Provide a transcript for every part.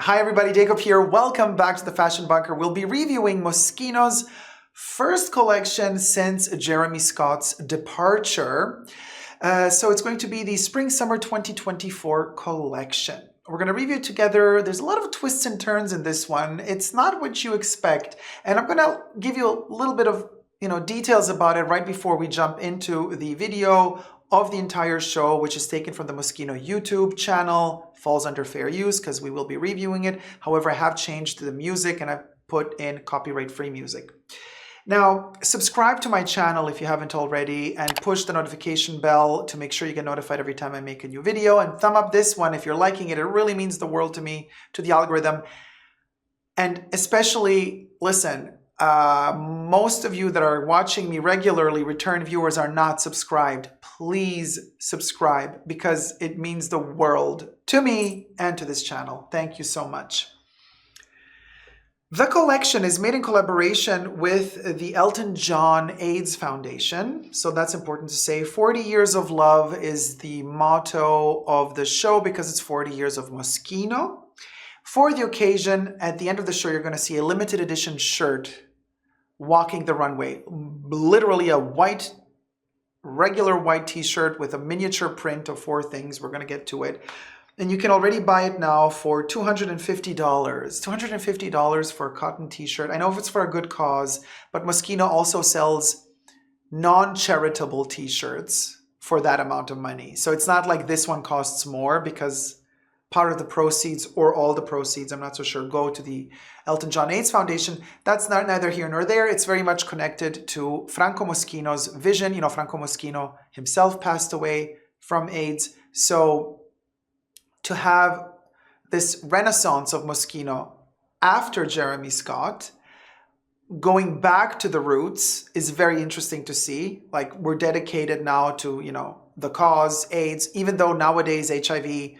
Hi everybody, Dacob here. Welcome back to the Fashion Bunker. We'll be reviewing Moschino's first collection since Jeremy Scott's departure. So it's going to be the Spring-Summer 2024 collection. We're going to review it together. There's a lot of twists and turns in this one. It's not what you expect. And I'm going to give you a little bit of details about it right before we jump into the video of the entire show, which is taken from the Moschino YouTube channel, falls under fair use because we will be reviewing it. However, I have changed the music and I've put in copyright-free music. Now, subscribe to my channel if you haven't already and push the notification bell to make sure you get notified every time I make a new video, and thumb up this one if you're liking it. It really means the world to me, to the algorithm. And especially, listen, most of you that are watching me regularly, return viewers, are not subscribed. Please subscribe because it means the world to me and to this channel. Thank you so much. The collection is made in collaboration with the Elton John AIDS Foundation. So that's important to say. 40 years of love is the motto of the show because it's 40 years of Moschino. For the occasion, at the end of the show, you're going to see a limited edition shirt walking the runway. Literally a white, regular white t-shirt with a miniature print of 4 things. We're going to get to it. And you can already buy it now for $250. $250 for a cotton t-shirt. I know if it's for a good cause, but Moschino also sells non-charitable t-shirts for that amount of money. So it's not like this one costs more because part of the proceeds, or all the proceeds, I'm not so sure, go to the Elton John AIDS Foundation. That's neither here nor there. It's very much connected to Franco Moschino's vision. You know, Franco Moschino himself passed away from AIDS. So to have this renaissance of Moschino after Jeremy Scott, going back to the roots, is very interesting to see. Like, we're dedicated now to, the cause, AIDS, even though nowadays HIV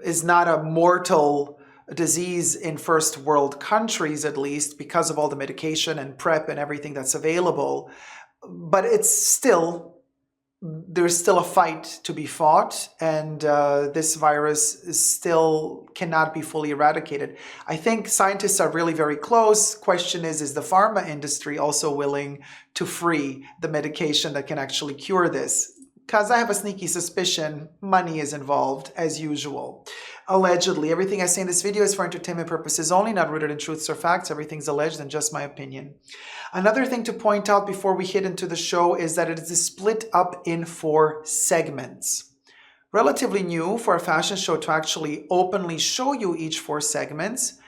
is not a mortal disease in first world countries, at least, because of all the medication and PrEP and everything that's available. But it's still, there's still a fight to be fought, and this virus still cannot be fully eradicated. I think scientists are really very close. Question is the pharma industry also willing to free the medication that can actually cure this? Because I have a sneaky suspicion money is involved, as usual. Allegedly. Everything I say in this video is for entertainment purposes only, not rooted in truths or facts. Everything's alleged and just my opinion. Another thing to point out before we hit into the show is that it is split up in 4 segments. Relatively new for a fashion show to actually openly show you each 4 segments.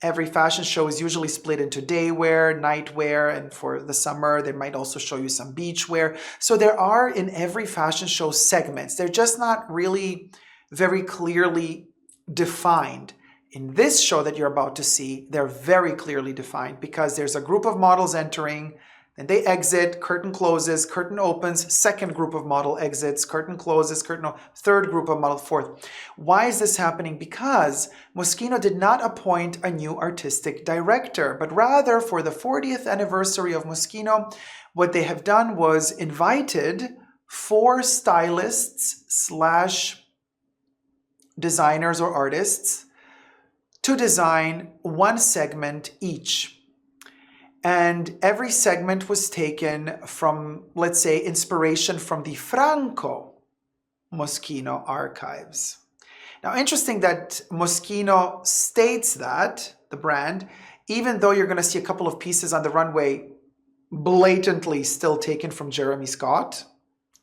Every fashion show is usually split into day wear, night wear, and for the summer, they might also show you some beach wear. So there are in every fashion show segments. They're just not really very clearly defined. In this show that you're about to see, they're very clearly defined because there's a group of models entering, then they exit, curtain closes, curtain opens, second group of model exits, curtain closes, third group of model, fourth. Why is this happening? Because Moschino did not appoint a new artistic director, but rather for the 40th anniversary of Moschino, what they have done was invited 4 stylists / designers or artists to design 1 segment each. And every segment was taken from, let's say, inspiration from the Franco Moschino archives. Now, interesting that Moschino states that, the brand, even though you're going to see a couple of pieces on the runway blatantly still taken from Jeremy Scott,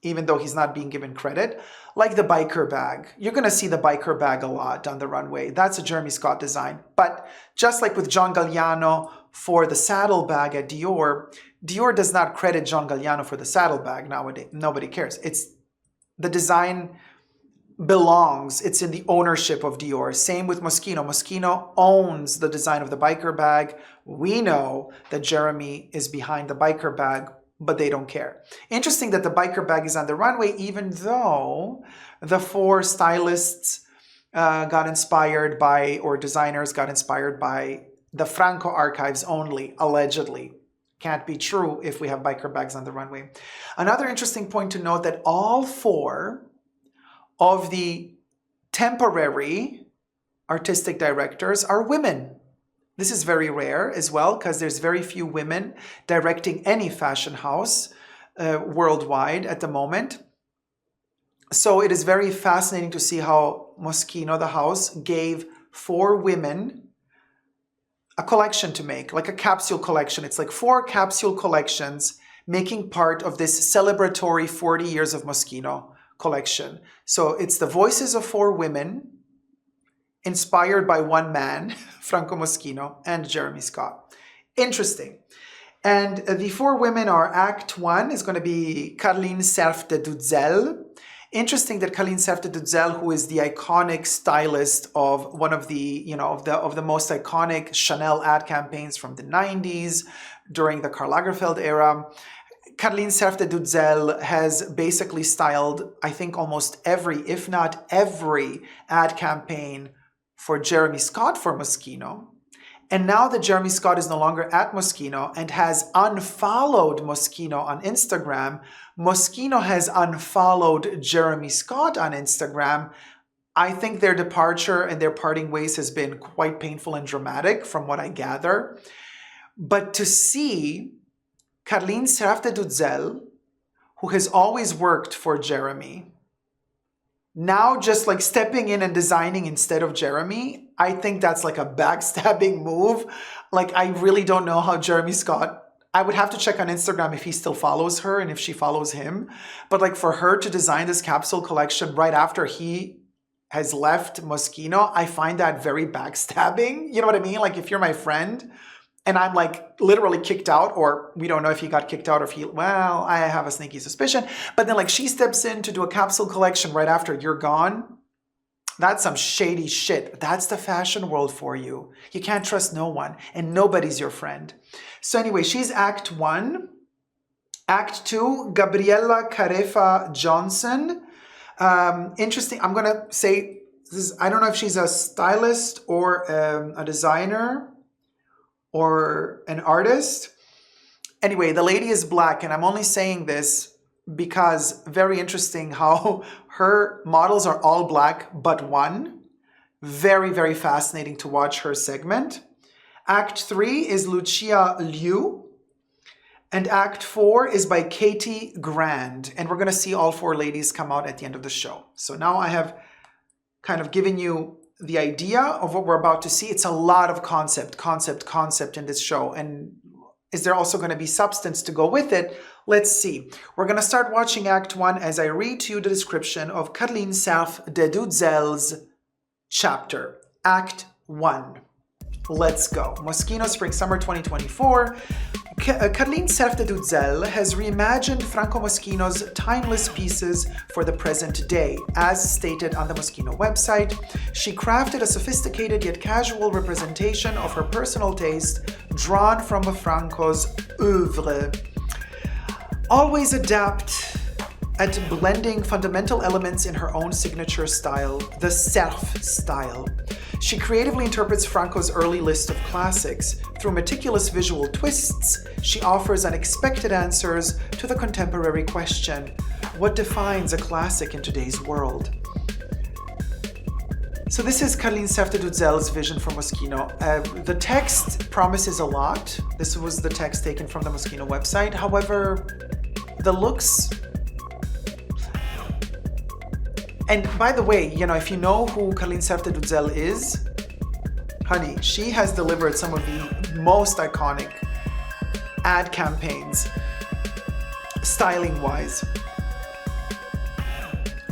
even though he's not being given credit, like the biker bag. You're going to see the biker bag a lot on the runway. That's a Jeremy Scott design. But just like with John Galliano for the saddle bag at Dior, Dior does not credit John Galliano for the saddle bag nowadays. Nobody cares. It's the design belongs, it's in the ownership of Dior. Same with Moschino. Moschino owns the design of the biker bag. We know that Jeremy is behind the biker bag, but they don't care. Interesting that the biker bag is on the runway, even though the 4 stylists got inspired by, or designers got inspired by, the Franco archives only, allegedly. Can't be true if we have biker bags on the runway. Another interesting point to note that all 4 of the temporary artistic directors are women. This is very rare as well because there's very few women directing any fashion house worldwide at the moment. So it is very fascinating to see how Moschino, the house, gave 4 women a collection to make, like a capsule collection. It's like 4 capsule collections making part of this celebratory 40 years of Moschino collection. So it's the voices of 4 women inspired by one man, Franco Moschino, and Jeremy Scott. Interesting. And the 4 women are Act 1 is going to be Carline Serf de Dutzel. Interesting that Carline Serf de Dutzel, who is the iconic stylist of one of the, of the most iconic Chanel ad campaigns from the 90s during the Karl Lagerfeld era, Carline Serf de Dutzel has basically styled, I think, almost every, if not every, ad campaign for Jeremy Scott for Moschino. And now that Jeremy Scott is no longer at Moschino and has unfollowed Moschino on Instagram, Moschino has unfollowed Jeremy Scott on Instagram. I think their departure and their parting ways has been quite painful and dramatic from what I gather. But to see Carline Serf de Dutzel, who has always worked for Jeremy, now just like stepping in and designing instead of Jeremy, I think that's like a backstabbing move. Like, I really don't know how Jeremy Scott, I would have to check on Instagram if he still follows her and if she follows him. But like, for her to design this capsule collection right after he has left Moschino, I find that very backstabbing. You know what I mean? Like, if you're my friend and I'm like literally kicked out, or we don't know if he got kicked out or if he, well, I have a sneaky suspicion. But then like she steps in to do a capsule collection right after you're gone. That's some shady shit. That's the fashion world for you. You can't trust no one and nobody's your friend. So anyway, she's Act 1. Act 2, Gabriella Carefa Johnson. Interesting. I'm going to say, I don't know if she's a stylist or a designer or an artist. Anyway, the lady is black, and I'm only saying this because very interesting how her models are all black but one. Very, very fascinating to watch her segment. Act 3 is Lucia Liu, and Act 4 is by Katie Grand, and we're going to see all 4 ladies come out at the end of the show. So now I have kind of given you the idea of what we're about to see. It's a lot of concept in this show. And is there also going to be substance to go with it? Let's see. We're going to start watching Act 1 as I read to you the description of Carline Serf de Dutzel's chapter. Act 1. Let's go. Moschino Spring Summer 2024. Carline Serf de Dutzel has reimagined Franco Moschino's timeless pieces for the present day. As stated on the Moschino website, she crafted a sophisticated yet casual representation of her personal taste drawn from Franco's oeuvre. Always adept at blending fundamental elements in her own signature style, the Serf style. She creatively interprets Franco's early list of classics. Through meticulous visual twists, she offers unexpected answers to the contemporary question, what defines a classic in today's world? So this is Carline Serf de Dutzel's vision for Moschino. The text promises a lot. This was the text taken from the Moschino website. However, the looks... And by the way, if you know who Carline Serf de Dutzel is, honey, she has delivered some of the most iconic ad campaigns, styling-wise,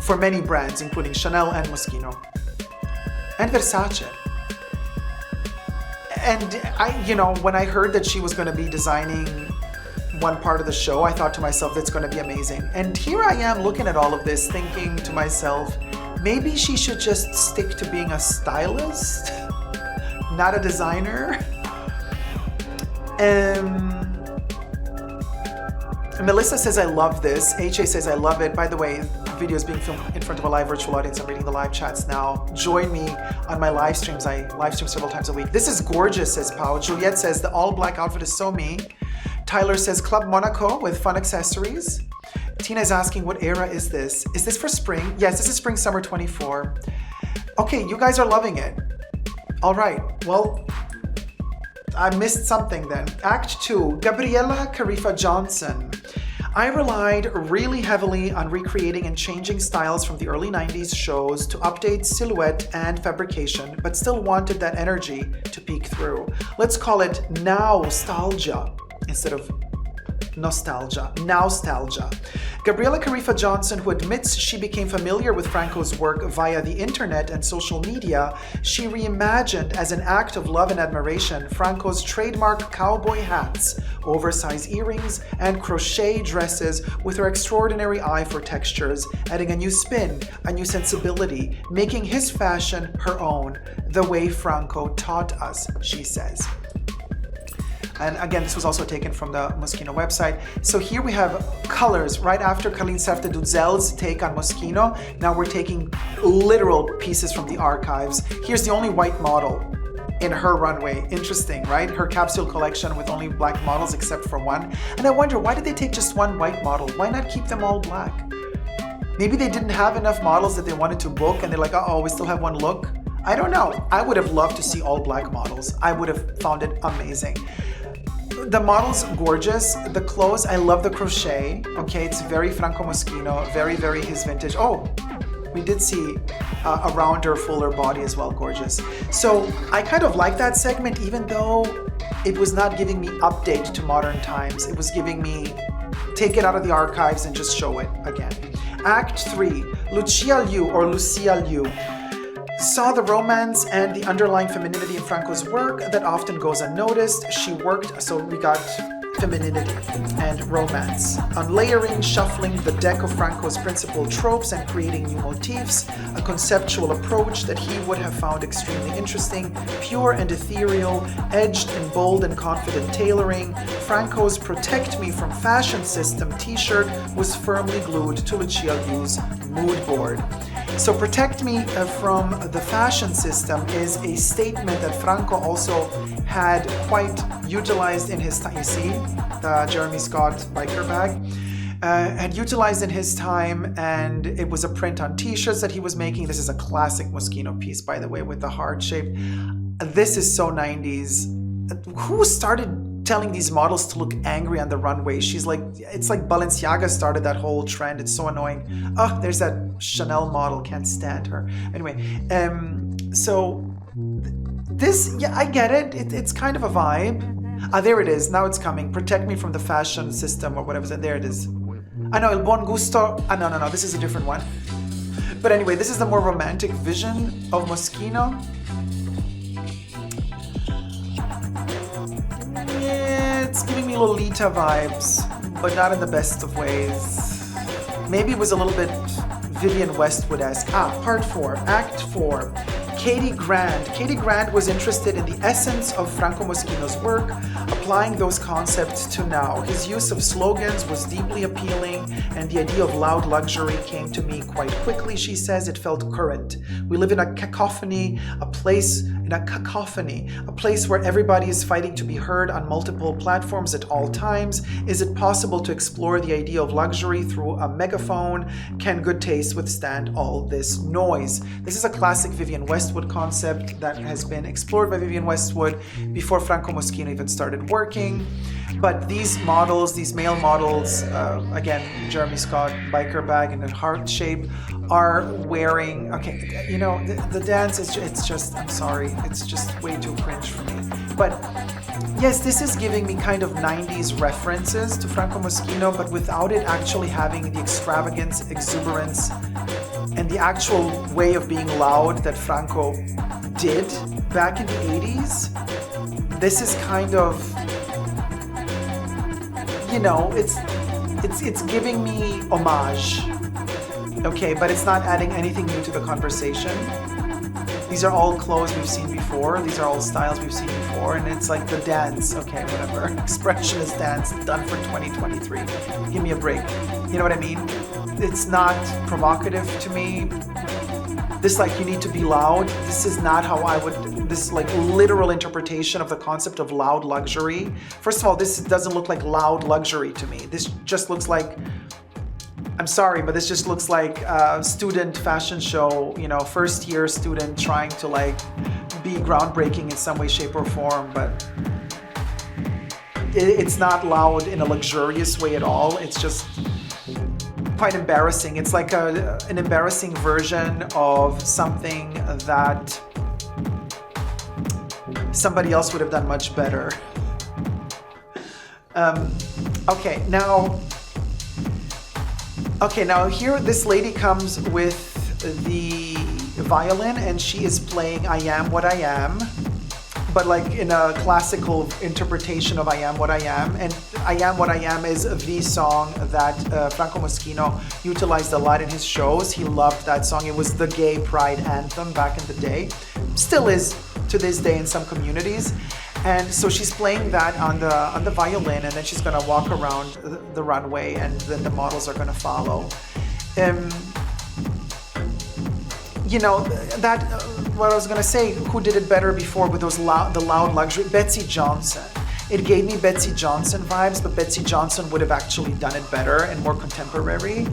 for many brands, including Chanel and Moschino, and Versace. And when I heard that she was going to be designing one part of the show, I thought to myself, that's going to be amazing. And here I am looking at all of this, thinking to myself, maybe she should just stick to being a stylist, not a designer. Melissa says, I love this. HA says, I love it. By the way, the video is being filmed in front of a live virtual audience. I'm reading the live chats now. Join me on my live streams. I live stream several times a week. This is gorgeous, says Pau. Juliette says, the all black outfit is so me. Tyler says Club Monaco with fun accessories. Tina is asking, what era is this? Is this for spring? Yes, this is spring summer 24. Okay, you guys are loving it. All right, well, I missed something then. Act 2, Gabriella Carifa Johnson. I relied really heavily on recreating and changing styles from the early 90s shows to update silhouette and fabrication, but still wanted that energy to peek through. Let's call it nostalgia instead of nostalgia. Nostalgia. Gabriella Carifa Johnson, who admits she became familiar with Franco's work via the internet and social media, she reimagined as an act of love and admiration Franco's trademark cowboy hats, oversized earrings, and crochet dresses with her extraordinary eye for textures, adding a new spin, a new sensibility, making his fashion her own, the way Franco taught us, she says. And again, this was also taken from the Moschino website. So here we have colors right after Colleen Sefta Dudzel's take on Moschino. Now we're taking literal pieces from the archives. Here's the only white model in her runway. Interesting, right? Her capsule collection with only black models except for one. And I wonder, why did they take just one white model? Why not keep them all black? Maybe they didn't have enough models that they wanted to book and they're like, uh-oh, we still have one look. I don't know. I would have loved to see all black models. I would have found it amazing. The model's gorgeous. The clothes, I love the crochet. Okay, it's very Franco Moschino, very, very his vintage. Oh, we did see a rounder, fuller body as well, gorgeous. So I kind of like that segment, even though it was not giving me update to modern times. It was giving me take it out of the archives and just show it again. Act 3, Lucia Liu or Lucia Liu. Saw the romance and the underlying femininity in Franco's work that often goes unnoticed. She worked, so we got femininity and romance on layering, shuffling the deck of Franco's principal tropes and creating new motifs, a conceptual approach that he would have found extremely interesting, pure and ethereal, edged and bold and confident tailoring. Franco's Protect Me from Fashion System t-shirt was firmly glued to Lucia Liu's mood board. So Protect Me from the Fashion System is a statement that Franco also had quite utilized in his time. You see, the Jeremy Scott biker bag. Had utilized in his time, and it was a print on t-shirts that he was making. This is a classic Moschino piece, by the way, with the heart shape. This is so 90s. Who started telling these models to look angry on the runway? She's like, it's like Balenciaga started that whole trend. It's so annoying. Oh, there's that Chanel model, can't stand her. Anyway, so this, yeah, I get it. It's kind of a vibe. Ah, there it is. Now it's coming. Protect Me from the Fashion System or whatever. There it is. I know, El Buon Gusto. Ah, no. This is a different one. But anyway, this is the more romantic vision of Moschino. It's giving me Lolita vibes, but not in the best of ways. Maybe it was a little bit Vivienne Westwood-esque. Part 4, Act 4. Katie Grand. Katie Grand was interested in the essence of Franco Moschino's work, applying those concepts to now. His use of slogans was deeply appealing, and the idea of loud luxury came to me quite quickly, she says. It felt current. We live in a cacophony, a place where everybody is fighting to be heard on multiple platforms at all times. Is it possible to explore the idea of luxury through a megaphone? Can good taste withstand all this noise? This is a classic Vivienne Westwood concept that has been explored by Vivienne Westwood before Franco Moschino even started working. But these models, these male models, again, Jeremy Scott biker bag in a heart shape, are wearing, okay, you know, the dance is, it's just, I'm sorry, it's just way too cringe for me. But yes, this is giving me kind of 90s references to Franco Moschino, but without it actually having the extravagance, exuberance, and the actual way of being loud that Franco did back in the 80s. This is kind of, you know, it's giving me homage, okay, but it's not adding anything new to the conversation. These are all clothes we've seen before. These are all styles we've seen before, and it's like the dance, okay, whatever. Expressionist dance done for 2023. Give me a break. You know what I mean? It's not provocative to me. This, like, you need to be loud. This is not how I would, this like literal interpretation of the concept of loud luxury. First of all, this doesn't look like loud luxury to me. This just looks like, I'm sorry, but this just looks like a student fashion show, you know, first year student trying to like be groundbreaking in some way, shape, or form, but it's not loud in a luxurious way at all. It's just quite embarrassing. It's like an embarrassing version of something that somebody else would have done much better. Okay, now here this lady comes with the violin and she is playing I Am What I Am, but like in a classical interpretation of I Am What I Am. And I Am What I Am is the song that Franco Moschino utilized a lot in his shows. He loved that song. It was the gay pride anthem back in the day. Still is to this day in some communities. And so she's playing that on the violin, and then she's gonna walk around the runway, and then the models are gonna follow. You know, that what I was gonna say, who did it better before with those the loud luxury? Betsy Johnson. It gave me Betsy Johnson vibes, but Betsy Johnson would have actually done it better and more contemporary.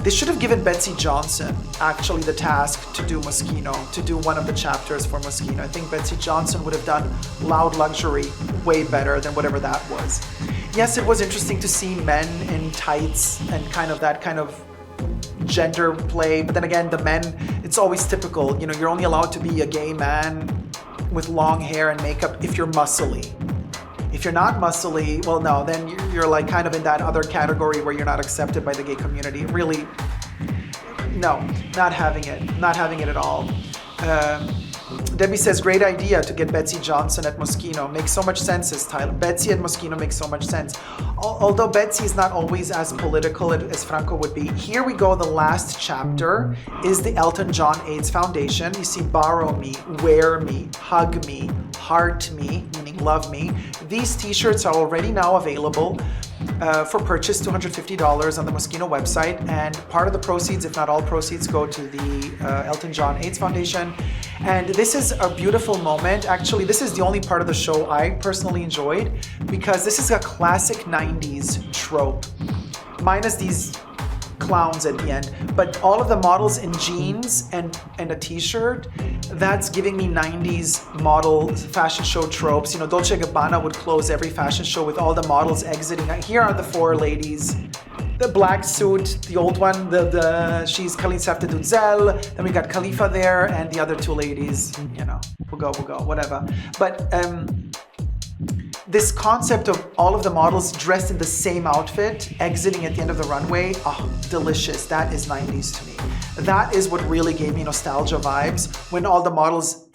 They should have given Betsy Johnson actually the task to do Moschino, to do one of the chapters for Moschino. I think Betsy Johnson would have done loud luxury way better than whatever that was. Yes, it was interesting to see men in tights and that kind of gender play, but then again, the men, it's always typical. You know, you're only allowed to be a gay man with long hair and makeup if you're muscly. If you're not muscly, well, no, then you're like kind of in that other category where you're not accepted by the gay community. Really, no, not having it at all. Debbie says, great idea to get Betsy Johnson at Moschino. Makes so much sense, says Tyler. Betsy at Moschino makes so much sense. Although Betsy is not always as political as Franco would be. Here we go, the last chapter is the Elton John AIDS Foundation. You see, borrow me, wear me, hug me, heart me, meaning love me. These t-shirts are already now available for purchase, $250 on the Moschino website, and part of the proceeds, if not all proceeds, go to the Elton John AIDS Foundation. And this is a beautiful moment. Actually, this is the only part of the show I personally enjoyed, because this is a classic 90s trope, minus these clowns at the end, but all of the models in jeans and a t-shirt, that's giving me 90s model fashion show tropes. You know, Dolce & Gabbana would close every fashion show with all the models exiting. Here are the four ladies. The black suit, the old one, she's Khalifa Duzel, then we got Khalifa there, and the other two ladies, you know, we'll go, whatever. But this concept of all of the models dressed in the same outfit, exiting at the end of the runway, oh, delicious. That is 90s to me. That is what really gave me nostalgia vibes, when all the models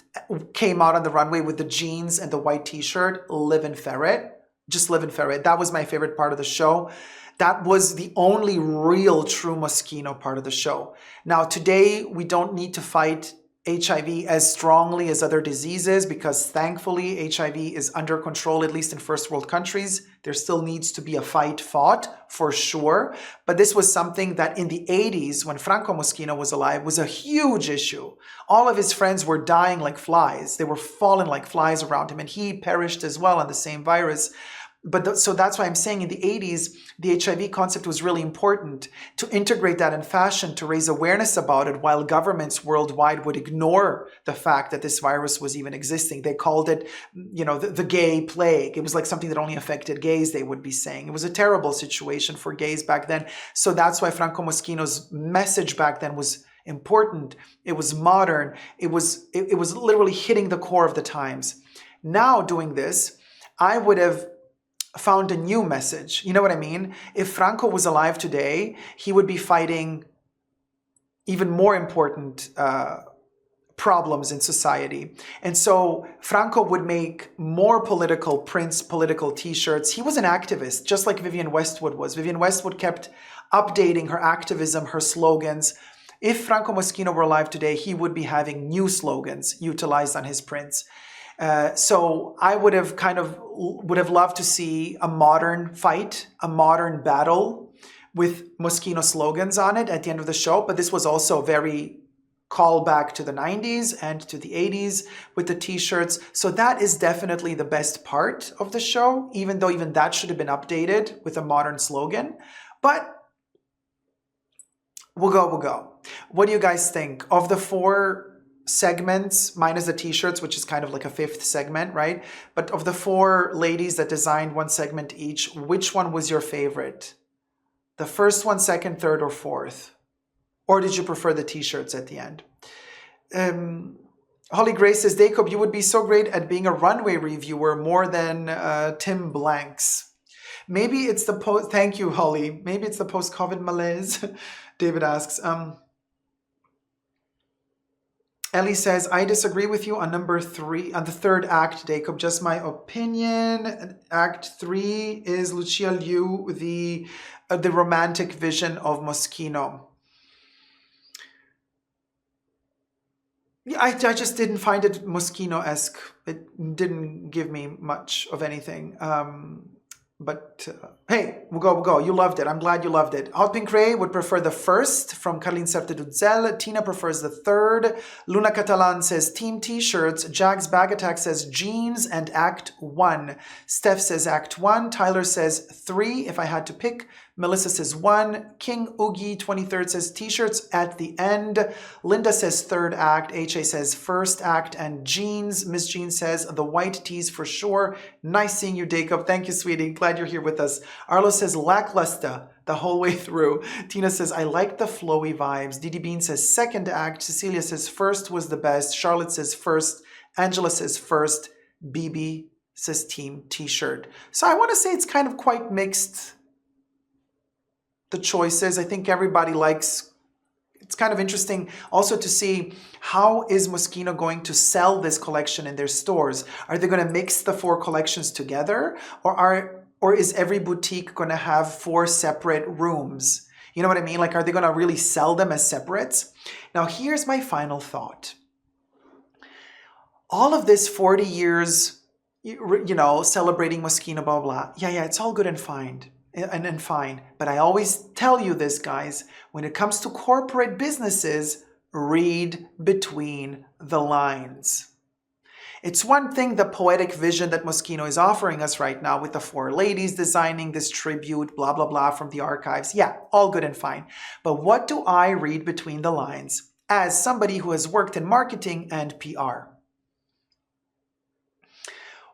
came out on the runway with the jeans and the white t-shirt. Live and ferret. Just live and ferret. That was my favorite part of the show. That was the only real true Moschino part of the show. Now, today, we don't need to fight HIV as strongly as other diseases, because thankfully HIV is under control, at least in first world countries. There still needs to be a fight fought, for sure. But this was something that in the 80s, when Franco Moschino was alive, was a huge issue. All of his friends were dying like flies. They were falling like flies around him, and he perished as well on the same virus. But so that's why I'm saying in the 80s, the HIV concept was really important to integrate that in fashion, to raise awareness about it, while governments worldwide would ignore the fact that this virus was even existing. They called it, you know, the gay plague. It was like something that only affected gays, they would be saying. It was a terrible situation for gays back then. So that's why Franco Moschino's message back then was important. It was modern. It was literally hitting the core of the times. Now doing this, I would have found a new message. You know what I mean? If Franco was alive today, he would be fighting even more important problems in society. And so Franco would make more political prints, political t-shirts. He was an activist, just like Vivienne Westwood was. Vivienne Westwood kept updating her activism, her slogans. If Franco Moschino were alive today, he would be having new slogans utilized on his prints. So I would have loved to see a modern fight, a modern battle with Moschino slogans on it at the end of the show. But this was also very callback to the 90s and to the 80s with the t-shirts. So that is definitely the best part of the show, even though even that should have been updated with a modern slogan. But we'll go. What do you guys think? Of the four segments, minus the t-shirts, which is kind of like a fifth segment, right? But of the 4 ladies that designed one segment each, which one was your favorite? The first one, second, third, or fourth? Or did you prefer the t-shirts at the end? Holly Grace says, Dacob, you would be so great at being a runway reviewer more than Tim Blanks. Maybe it's the post. Thank you, Holly. Maybe it's the post-COVID malaise. David asks. Ellie says, I disagree with you on number 3, on the third act, Dacob. Just my opinion. Act 3 is Lucia Liu, the romantic vision of Moschino. Yeah, I just didn't find it Moschino-esque. It didn't give me much of anything. But hey, we'll go. You loved it. I'm glad you loved it. Hot Pink Ray would prefer the first from Caroline Sertedudzel. Tina prefers the third. Luna Catalan says team t-shirts. Jags Bag Attack says jeans and Act 1. Steph says Act 1. Tyler says 3 if I had to pick. Melissa says 1. King Oogie 23rd says t-shirts at the end. Linda says third act. HA says first act and jeans. Miss Jean says the white tees for sure. Nice seeing you, Dacob. Thank you, sweetie. Glad you're here with us. Arlo says lackluster the whole way through. Tina says I like the flowy vibes. Didi Bean says second act. Cecilia says first was the best. Charlotte says first. Angela says first. BB says team t-shirt. So I want to say it's kind of quite mixed, the choices. I think everybody likes. It's kind of interesting also to see how is Moschino going to sell this collection in their stores. Are they going to mix the 4 collections together, or is every boutique going to have 4 separate rooms? You know what I mean? Like, are they going to really sell them as separates? Now, here's my final thought. All of this 40 years, celebrating Moschino, blah, blah. Yeah, it's all good and fine. And fine. But I always tell you this, guys, when it comes to corporate businesses, read between the lines. It's one thing, the poetic vision that Moschino is offering us right now with the 4 ladies designing this tribute, blah, blah, blah, from the archives. Yeah, all good and fine. But what do I read between the lines as somebody who has worked in marketing and PR?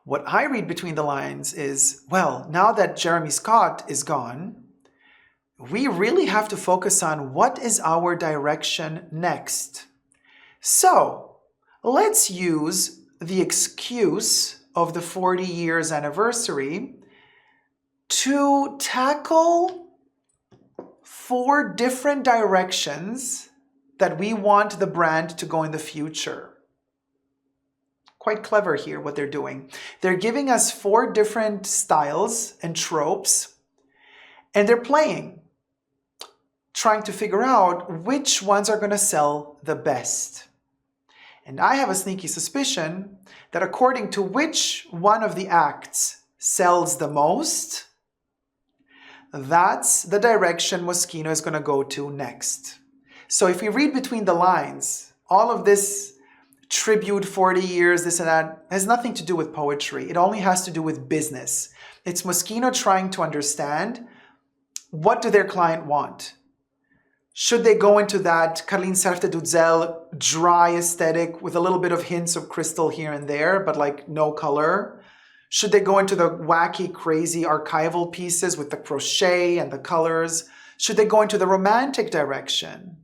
What I read between the lines is, well, now that Jeremy Scott is gone, we really have to focus on what is our direction next. So let's use the excuse of the 40 years anniversary to tackle 4 different directions that we want the brand to go in the future. Quite clever here what they're doing. They're giving us 4 different styles and tropes, and they're playing, trying to figure out which ones are going to sell the best. And I have a sneaky suspicion that according to which one of the acts sells the most, that's the direction Moschino is going to go to next. So if we read between the lines, all of this tribute 40 years, this and that, has nothing to do with poetry. It only has to do with business. It's Moschino trying to understand, what do their client want? Should they go into that Caroline Sertedudzel dry aesthetic with a little bit of hints of crystal here and there, but like no color? Should they go into the wacky, crazy archival pieces with the crochet and the colors? Should they go into the romantic direction?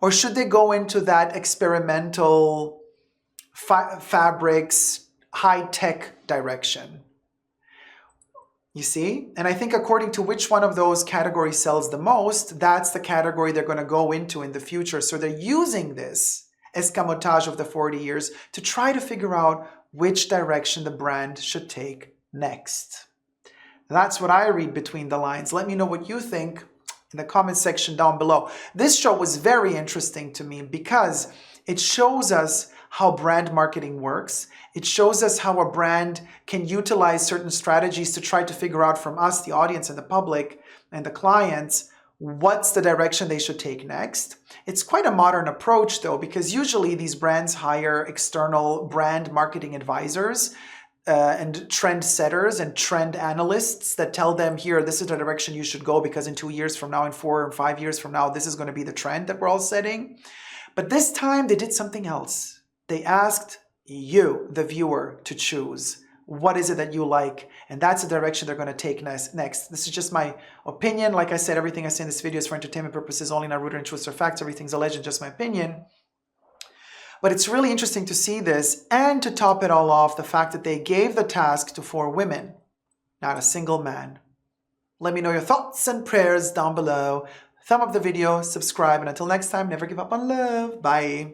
Or should they go into that experimental fabrics, high-tech direction? You see? And I think according to which one of those categories sells the most, that's the category they're going to go into in the future. So they're using this escamotage of the 40 years to try to figure out which direction the brand should take next. That's what I read between the lines. Let me know what you think in the comment section down below. This show was very interesting to me because it shows us how brand marketing works. It shows us how a brand can utilize certain strategies to try to figure out from us, the audience and the public and the clients, what's the direction they should take next. It's quite a modern approach though, because usually these brands hire external brand marketing advisors and trend setters and trend analysts that tell them, here, this is the direction you should go because in 2 years from now, in 4 or 5 years from now, this is going to be the trend that we're all setting. But this time they did something else. They asked you, the viewer, to choose. What is it that you like? And that's the direction they're going to take next. This is just my opinion. Like I said, everything I say in this video is for entertainment purposes only, not rooted in truths or facts. Everything's alleged, just my opinion. But it's really interesting to see this, and to top it all off, the fact that they gave the task to 4 women, not a single man. Let me know your thoughts and prayers down below. Thumb up the video, subscribe, and until next time, never give up on love. Bye.